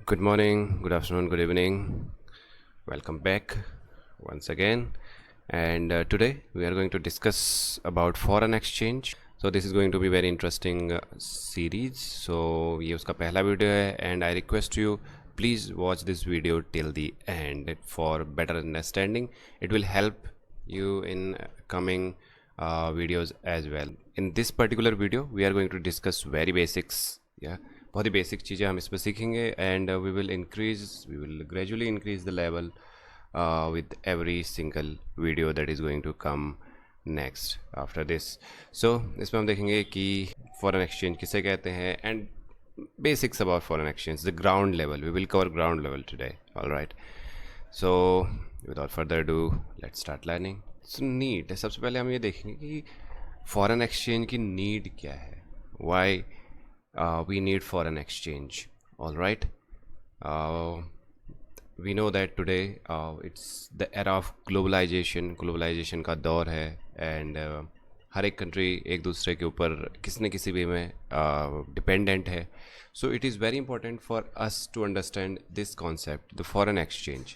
Good morning, good afternoon, good evening. Welcome back once again. And today we are going to discuss about foreign exchange. So this is going to be very interesting series. So ये उसका पहला video है and I request you please watch this video till the end for better understanding. It will help you in coming videos as well. In this particular video we are going to discuss very basics. Yeah. बहुत ही basic चीज़ें हम इसमें सीखेंगे and we will gradually increase the level with every single video that is going to come next after this. So इसमें हम देखेंगे कि foreign exchange किसे कहते हैं and basics about foreign exchange, the ground level. We will cover ground level today. All right. So without further ado, let's start learning. So need, सबसे पहले हम ये देखेंगे कि फॉरेन एक्सचेंज की नीड क्या है. Why we need foreign exchange. All right. We know that today it's the era of globalization का दौर है एंड हर एक कंट्री एक दूसरे के ऊपर किसी न किसी वे में डिपेंडेंट है. So it is very important for us to understand this concept, the foreign exchange.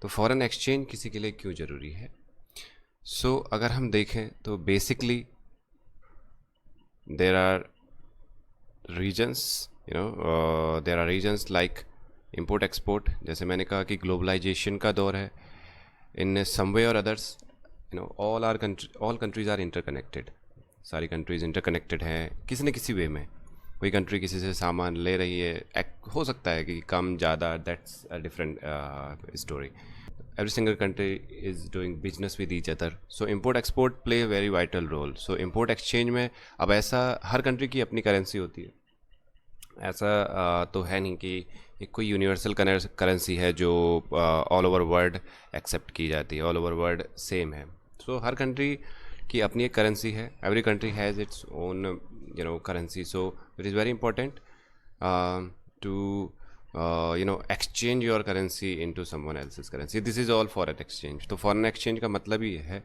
तो फॉरेन एक्सचेंज किसी के लिए क्यों ज़रूरी है? सो अगर हम देखें तो basically there are regions, there are regions like import export. जैसे मैंने कहा कि ग्लोबलाइजेशन का दौर है. इन some way or others, all countries are interconnected. सारी कंट्रीज़ इंटरकनेक्टेड हैं किसी न किसी वे में. कोई कंट्री किसी से सामान ले रही है, हो सकता है कि कम ज़्यादा, that's a different story. Every single country is doing business with each other. So import export play a very vital role. So import exchange में अब ऐसा हर कंट्री की अपनी करेंसी होती है. ऐसा तो है नहीं कि एक कोई यूनिवर्सल करेंसी है जो ऑल ओवर वर्ल्ड एक्सेप्ट की जाती है, ऑल ओवर वर्ल्ड सेम है. सो हर कंट्री की अपनी एक करेंसी है. Every country has its own currency. So it is very important to exchange your currency into someone else's currency. This is all foreign exchange. तो foreign exchange का मतलब ये है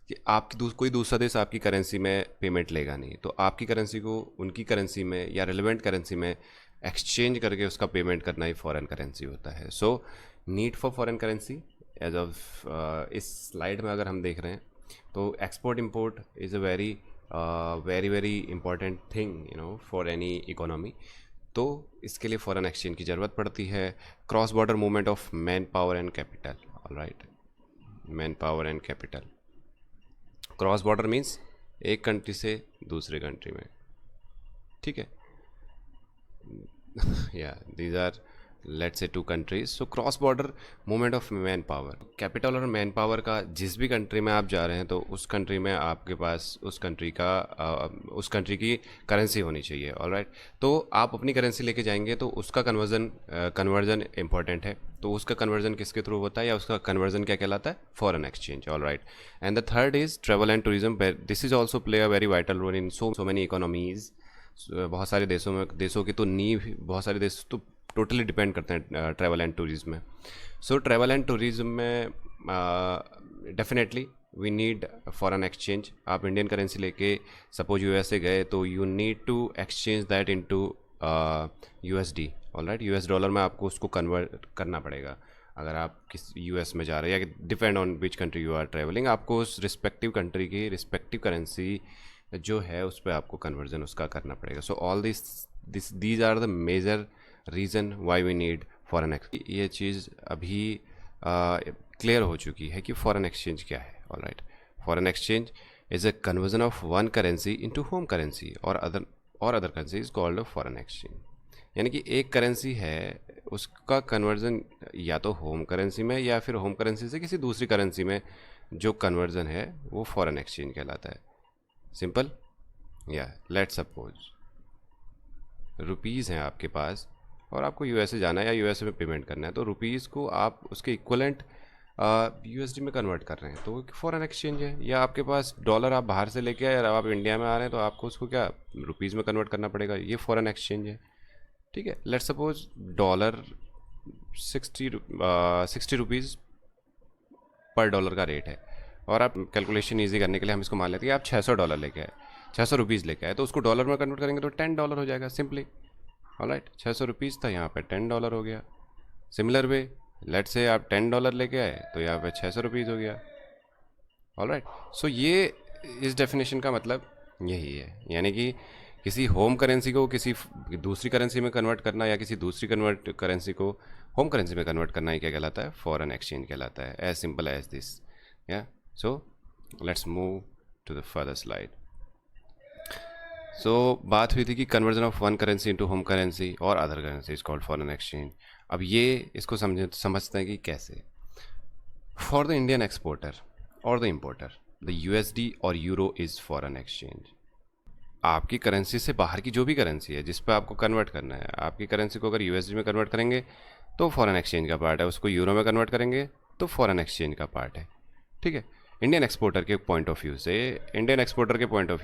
कि आपकी कोई दूसरा देश आपकी करेंसी में पेमेंट लेगा नहीं, तो आपकी करेंसी को उनकी करेंसी में या रिलेवेंट करेंसी में एक्सचेंज करके उसका पेमेंट करना ही फॉरेन करेंसी होता है. So need for foreign currency as of इस स्लाइड में अगर हम देख रहे हैं तो export import is a very very important thing for any economy. तो इसके लिए फॉरेन एक्सचेंज की ज़रूरत पड़ती है. Cross border movement of manpower and capital. All right, manpower and capital. Cross border means एक कंट्री से दूसरे कंट्री में, ठीक है. या दीज आर लेट्स से to countries. So cross border movement of manpower. Capital और manpower का जिस भी कंट्री में आप जा रहे हैं तो उस कंट्री में आपके पास उस कंट्री की करेंसी होनी चाहिए. ऑलराइट. तो आप अपनी करेंसी लेके जाएंगे तो उसका कन्वर्जन इंपॉर्टेंट है. तो उसका कन्वर्जन किसके थ्रू होता है या उसका कन्वर्जन क्या कहलाता है? Foreign exchange. Alright. And the third is travel and tourism. This is also play a very vital role in so many economies. बहुत सारे देशों की तो नींव, बहुत सारे देश तो टोटली डिपेंड करते हैं ट्रैवल एंड टूरिज्म में. सो ट्रैवल एंड टूरिज्म में definitely we need foreign exchange. आप इंडियन करेंसी लेके सपोज यूएसए गए तो you need to exchange that into USD. Alright. US dollar में आपको उसको कन्वर्ट करना पड़ेगा अगर आप किस यूएस में जा रहे हैं, या depend on which country you are travelling. आपको उस रिस्पेक्टिव कंट्री की रिस्पेक्टिव करेंसी जो है उस पर आपको कन्वर्जन उसका करना पड़ेगा. So all these are the major reason why we need foreign exchange. ये चीज़ अभी क्लियर हो चुकी है कि फॉरेन एक्सचेंज क्या है. Alright. Foreign exchange is a conversion of one currency into home currency और other currency is called a foreign exchange. यानी कि एक करेंसी है उसका कन्वर्जन या तो होम करेंसी में या फिर होम करेंसी से किसी दूसरी करेंसी में जो कन्वर्जन है वो फॉरेन एक्सचेंज कहलाता है. सिंपल. या लेट्स सपोज रुपीज़ हैं आपके पास और आपको यूएसए जाना है या यूएसए में पेमेंट करना है, तो रुपीज़ को आप उसके इक्वलेंट यूएसडी में कन्वर्ट कर रहे हैं तो फॉरेन एक्सचेंज है. या आपके पास डॉलर आप बाहर से लेके आए और आप इंडिया में आ रहे हैं तो आपको उसको क्या रुपीज़ में कन्वर्ट करना पड़ेगा, ये फॉरेन एक्सचेंज है. ठीक है. लेट्स सपोज डॉलर 60 रुपीज़ पर डॉलर का रेट है और आप कैलकुलेशन ईजी करने के लिए हम इसको मान लेते हैं कि आप $600 लेके आए, 600 रुपीज़ लेके आए, तो उसको डॉलर में कन्वर्ट करेंगे तो $10 हो जाएगा सिंपली. ऑलराइट, 600 रुपीज़ था, यहाँ पे $10 हो गया। सिमिलर वे, लेट से आप $10 लेके आए तो यहाँ पे 600 रुपीज़ हो गया। ऑलराइट, सो ये इस डेफिनेशन का मतलब यही है, यानी कि किसी होम करेंसी को किसी दूसरी करेंसी में कन्वर्ट करना या किसी दूसरी करेंसी को होम करेंसी में कन्वर्ट करना ही क्या कहलाता है? फॉरेन एक्सचेंज कहलाता है। As simple as this. Yeah so let's move to the further slide. So बात हुई थी कि conversion of one currency into home currency और other currency is called foreign exchange. अब ये इसको समझते हैं कि कैसे। फॉर द इंडियन एक्सपोर्टर और द इम्पोर्टर द यूएसडी और यूरो इज़ फॉरेन एक्सचेंज। आपकी करेंसी से बाहर की जो भी करेंसी है जिस पर आपको कन्वर्ट करना है, आपकी करेंसी को अगर यूएसडी में कन्वर्ट करेंगे तो फॉरेन एक्सचेंज का पार्ट है, उसको यूरो में कन्वर्ट करेंगे तो फॉरेन एक्सचेंज का पार्ट है। ठीक है, इंडियन एक्सपोर्टर के पॉइंट ऑफ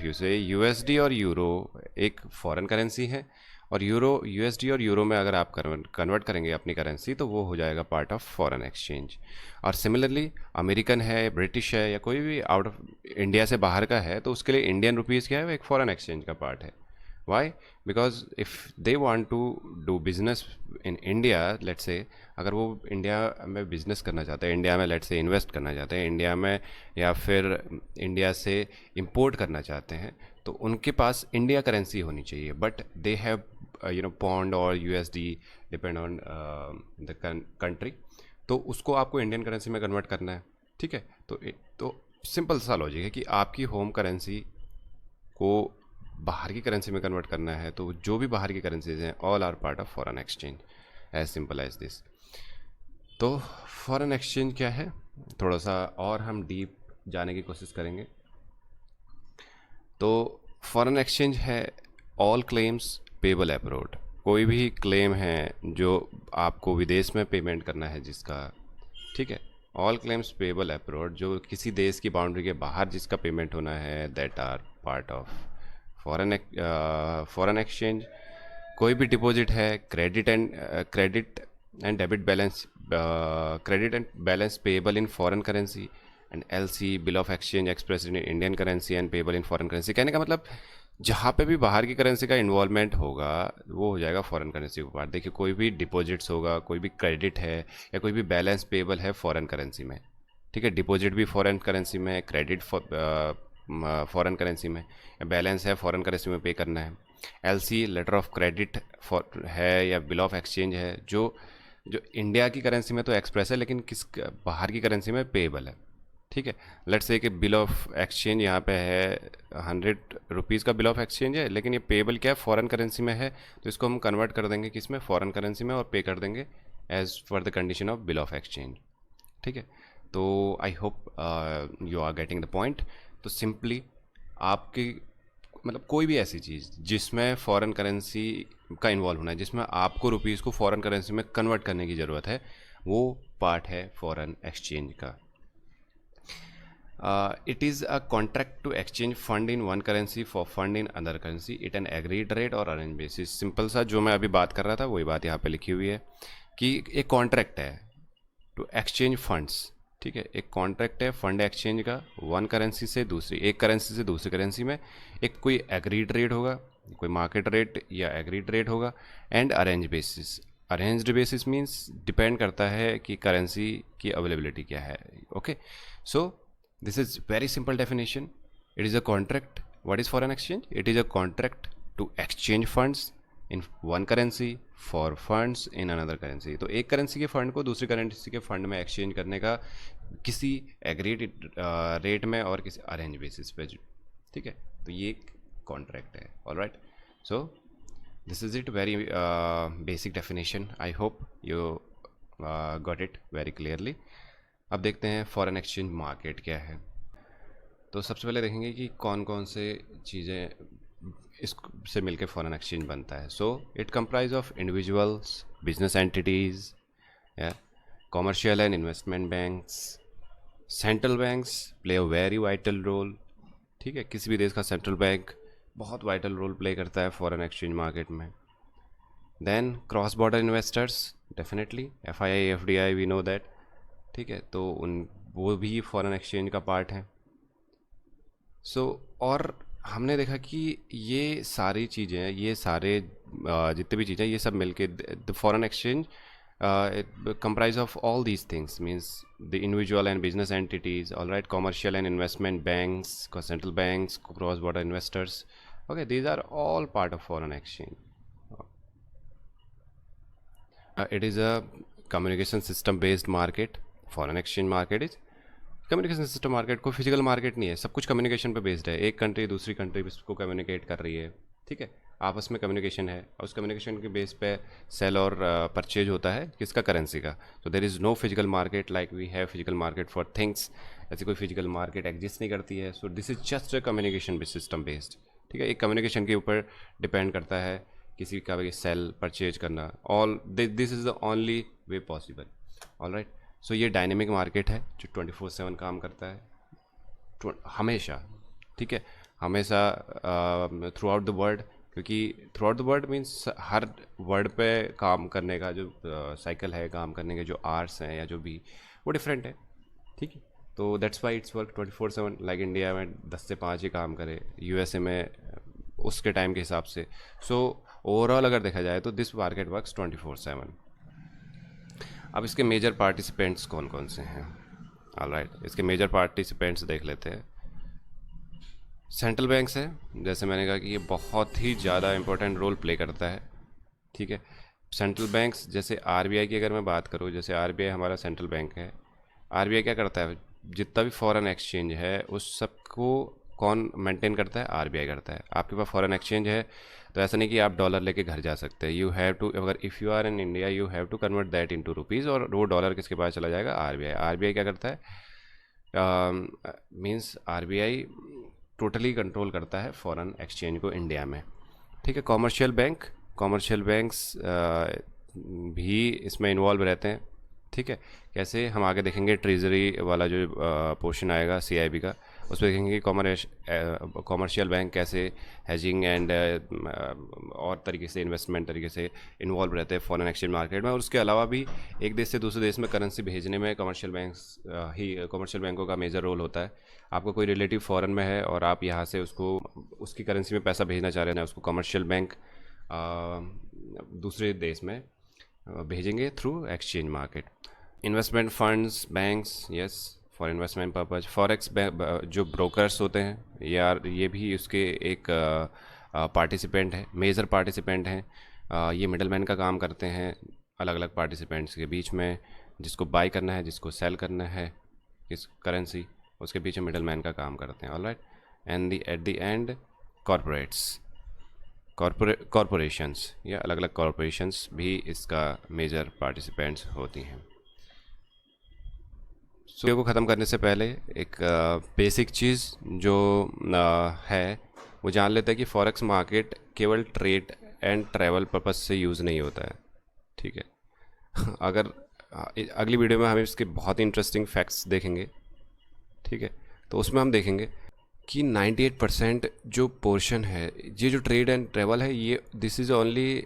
व्यू से यूएसडी और यूरो एक फॉरेन करेंसी है, और यूएसडी और यूरो में अगर आप कन्वर्ट करेंगे अपनी करेंसी तो वो हो जाएगा पार्ट ऑफ फॉरेन एक्सचेंज। और सिमिलरली अमेरिकन है, ब्रिटिश है, या कोई भी आउट ऑफ इंडिया से बाहर का है तो उसके लिए इंडियन रुपीज़ क्या है, वो एक फॉरेन एक्सचेंज का पार्ट है। Why? Because if they want to do business in India, let's say अगर वो इंडिया में बिजनेस करना चाहते हैं, इंडिया में लेट्स से इन्वेस्ट करना चाहते हैं इंडिया में, या फिर इंडिया से इंपोर्ट करना चाहते हैं, तो उनके पास इंडिया करेंसी होनी चाहिए। बट दे हैव पॉन्ड और USD depend on the country, तो उसको आपको इंडियन करेंसी में कन्वर्ट करना है। ठीक है, तो सिंपल सा लॉजिक है कि आपकी होम करेंसी को बाहर की करेंसी में कन्वर्ट करना है, तो जो भी बाहर की करेंसीज हैं all are part of foreign exchange. As simple as this. तो फॉरेन एक्सचेंज क्या है, थोड़ा सा और हम डीप जाने की कोशिश करेंगे। तो फॉरेन एक्सचेंज है ऑल क्लेम्स पेबल अब्रॉड। कोई भी क्लेम है जो आपको विदेश में पेमेंट करना है जिसका, ठीक है, ऑल क्लेम्स पेबल अब्रॉड, जो किसी देश की बाउंड्री के बाहर जिसका पेमेंट होना है, that are part of foreign exchange. कोई भी डिपॉजिट है, credit and debit balance, credit and balance payable in foreign currency, and LC bill of exchange express in Indian currency and payable in foreign currency. कहने का मतलब जहाँ पे भी बाहर की करेंसी का इन्वॉल्वमेंट होगा वो हो जाएगा फॉरेन करेंसी के पार्ट। देखिए, कोई भी डिपॉजिट्स होगा, कोई भी क्रेडिट है, या कोई भी बैलेंस पेबल है फॉरेन करेंसी में। ठीक है, डिपॉजिट भी फॉरेन करेंसी में, क्रेडिट फॉरेन करेंसी में, या बैलेंस है फॉरेन करेंसी में पे करना है। एलसी लेटर ऑफ क्रेडिट है, या बिल ऑफ एक्सचेंज है, जो इंडिया की करेंसी में तो एक्सप्रेस है लेकिन किस बाहर की करेंसी में पेएबल है। ठीक है, लेट्स से कि बिल ऑफ एक्सचेंज यहाँ पे है 100 रुपीज़ का बिल ऑफ एक्सचेंज है, लेकिन ये पेएबल क्या है, फॉरेन करेंसी में है, तो इसको हम कन्वर्ट कर देंगे किस में, फॉरेन करेंसी में, और पे कर देंगे as per the condition of bill of exchange. ठीक है, तो I hope you are getting the point. तो सिंपली आपकी मतलब कोई भी ऐसी चीज़ जिसमें फॉरेन करेंसी का इन्वॉल्व होना है, जिसमें आपको रुपीज़ को फॉरेन करेंसी में कन्वर्ट करने की ज़रूरत है, वो पार्ट है फॉरेन एक्सचेंज का। It is a contract to exchange fund in one currency for fund in other currency it an agreed rate और अरेंज बेसिस। सिंपल सा जो मैं अभी बात कर रहा था वही बात यहाँ पे लिखी हुई है कि एक कॉन्ट्रैक्ट है टू एक्सचेंज फंड्स। ठीक है, एक कॉन्ट्रैक्ट है फंड एक्सचेंज का वन करेंसी से दूसरी, एक करेंसी से दूसरी करेंसी में। एक कोई एग्रीड रेट होगा, कोई मार्केट रेट या एग्रीड रेट होगा, and arrange basis. Arranged basis means depend करता है कि करेंसी की अवेलेबिलिटी क्या है। Okay, so this is very simple definition. It is a contract. What is foreign exchange? It is a contract to exchange funds in one currency for funds in another currency. तो एक currency के fund को दूसरी currency के fund में exchange करने का किसी एग्रीड रेट में और किसी अरेंज बेसिस पे। ठीक है, तो ये एक कॉन्ट्रैक्ट है। Alright, so this is it, very basic definition. I hope you got it very clearly. अब देखते हैं फॉरेन एक्सचेंज मार्केट क्या है। तो सबसे पहले देखेंगे कि कौन कौन से चीज़ें इससे मिलकर फॉरेन एक्सचेंज बनता है। So it comprise of individuals, business entities, या commercial and investment banks. Central banks play a very vital role. ठीक है, किसी भी देश का सेंट्रल बैंक बहुत वाइटल रोल प्ले करता है फॉरेन एक्सचेंज मार्केट में। Then cross border investors, definitely FII FDI we know that. ठीक है, तो वो भी फॉरेन एक्सचेंज का पार्ट है। सो और हमने देखा कि ये सारी चीज़ें, ये सारे जितने भी चीज़ें ये सब मिलके the foreign exchange comprise of all these things, means the individual and business entities, all right, commercial and investment banks, central banks, cross border investors, okay, these are all part of foreign exchange. It is a communication system based market. Foreign exchange market is communication system market, कोई physical market नहीं है, सब कुछ communication पे based है। एक country दूसरी country को कम्युनिकेट कर रही है, ठीक है, आपस में कम्युनिकेशन है, और उस कम्युनिकेशन के बेस पे सेल और परचेज होता है किसका, करेंसी का। So there is no physical market like we have physical market for things, ऐसी कोई फिजिकल मार्केट एग्जिस्ट नहीं करती है। So this is just a communication system based, ठीक है, एक कम्युनिकेशन के ऊपर डिपेंड करता है किसी का भी सेल परचेज करना, all this is the only way possible, all right. So ये डायनेमिक मार्केट है जो 24/7 काम करता है हमेशा, ठीक है, हमेशा थ्रू आउट द वर्ल्ड, क्योंकि through out the world means her word पे काम करने का जो साइकिल है, काम करने के जो आवर्स हैं या जो भी, वो डिफरेंट है, ठीक है। तो that's why it's work 24/7। Like India में 10 से 5 ही काम करे, यूएसए में उसके टाइम के हिसाब से। सो ओवरऑल अगर देखा जाए तो दिस मार्केट वर्क्स 24/7। अब इसके मेजर पार्टिसिपेंट्स कौन कौन से हैं, ऑलराइट, इसके मेजर पार्टिसिपेंट्स देख लेते हैं। सेंट्रल बैंक्स है, जैसे मैंने कहा कि ये बहुत ही ज़्यादा इंपॉर्टेंट रोल प्ले करता है, ठीक है। सेंट्रल बैंक्स जैसे आरबीआई की अगर मैं बात करूँ, जैसे आरबीआई हमारा सेंट्रल बैंक है, आरबीआई क्या करता है, जितना भी फॉरेन एक्सचेंज है उस सब को कौन मेंटेन करता है, आरबीआई करता है। आपके पास फॉरेन एक्सचेंज है तो ऐसा नहीं कि आप डॉलर लेके घर जा सकते हैं, यू हैव टू, अगर if you are in India you have to convert that into rupees, और वो डॉलर किसके पास चला जाएगा, आरबीआई। आरबीआई क्या करता है, मींस आरबीआई टोटली कंट्रोल करता है फॉरेन एक्सचेंज को इंडिया में, ठीक है। कॉमर्शियल बैंक्स भी इसमें इन्वॉल्व रहते हैं, ठीक है। कैसे, हम आगे देखेंगे, ट्रेजरी वाला जो पोर्शन आएगा सीआईबी का, उस पर देखेंगे कॉमर्शियल बैंक कैसे हेजिंग एंड और तरीके से, इन्वेस्टमेंट तरीके से इन्वॉल्व रहते हैं फॉरेन एक्सचेंज मार्केट में। और उसके अलावा भी एक देश से दूसरे देश में करेंसी भेजने में कमर्शियल बैंकों का मेजर रोल होता है। आपका कोई रिलेटिव फॉरेन में है और आप यहाँ से उसको उसकी करेंसी में पैसा भेजना चाह रहे हैं, उसको कमर्शियल बैंक दूसरे देश में भेजेंगे through exchange market. Investment funds, banks, yes, for investment purpose. Forex जो ब्रोकर्स होते हैं यार, ये भी उसके एक पार्टिसिपेंट है, मेजर पार्टिसिपेंट हैं। ये मिडलमैन का काम करते हैं अलग अलग पार्टिसिपेंट्स के बीच में, जिसको बाई करना है, जिसको सेल करना है किस करेंसी, उसके पीछे मिडलमैन का काम करते हैं, alright. And at the end corporations या अलग अलग कॉरपोरेशंस भी इसका मेजर पार्टिसिपेंट्स होती हैं। वीडियो को ख़त्म करने से पहले एक बेसिक चीज़ जो है वो जान लेते हैं कि फॉरेक्स मार्केट केवल ट्रेड एंड ट्रैवल पर्पस से यूज़ नहीं होता है, ठीक है। अगर अगली वीडियो में हम इसके बहुत ही इंटरेस्टिंग फैक्ट्स देखेंगे, ठीक है, तो उसमें हम देखेंगे कि 98% जो पोर्शन है, ये जो ट्रेड एंड ट्रैवल है, ये this is only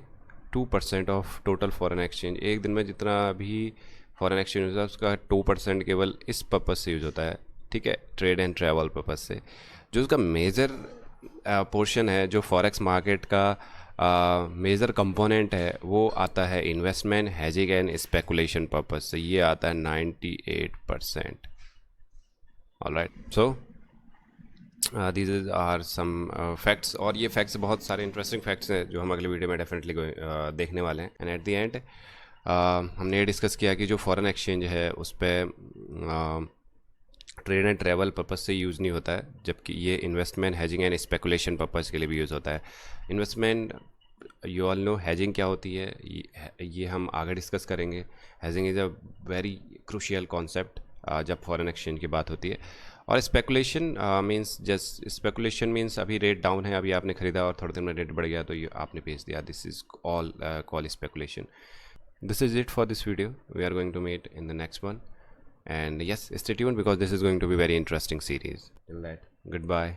2% of total foreign exchange. एक दिन में जितना भी फॉरेन एक्सचेंज होता है उसका 2% केवल इस पर्पज़ से यूज़ होता है, ठीक है, ट्रेड एंड ट्रैवल पर्पज़ से। जो उसका मेजर पोर्शन है, जो फॉरेक्स मार्केट का मेजर कंपोनेंट है, वो आता है investment, hedging and speculation purpose से, ये आता है 98%, alright. So these are some facts, और ये फैक्ट्स बहुत सारे इंटरेस्टिंग फैक्ट्स हैं जो हम अगले वीडियो में डेफिनेटली देखने वाले हैं। एंड एट द एंड हमने ये डिस्कस किया कि जो फॉरेन एक्सचेंज है उस पर ट्रेड एंड ट्रैवल पर्पस से यूज़ नहीं होता है, जबकि ये investment, hedging and speculation purpose के लिए भी यूज़ होता है। Investment, you all know hedging क्या होती है, ये हम आगे डिस्कस करेंगे। Hedging is a very crucial concept जब फॉरेन एक्सचेंज की बात होती है। और speculation means, just speculation means अभी रेट डाउन है, अभी आपने ख़रीदा और थोड़े दिन में रेट बढ़ गया तो ये आपने बेच दिया, this is all call speculation. This is it for this video. We are going to meet in the next one, and yes, stay tuned because this is going to be very interesting series. Till that, goodbye.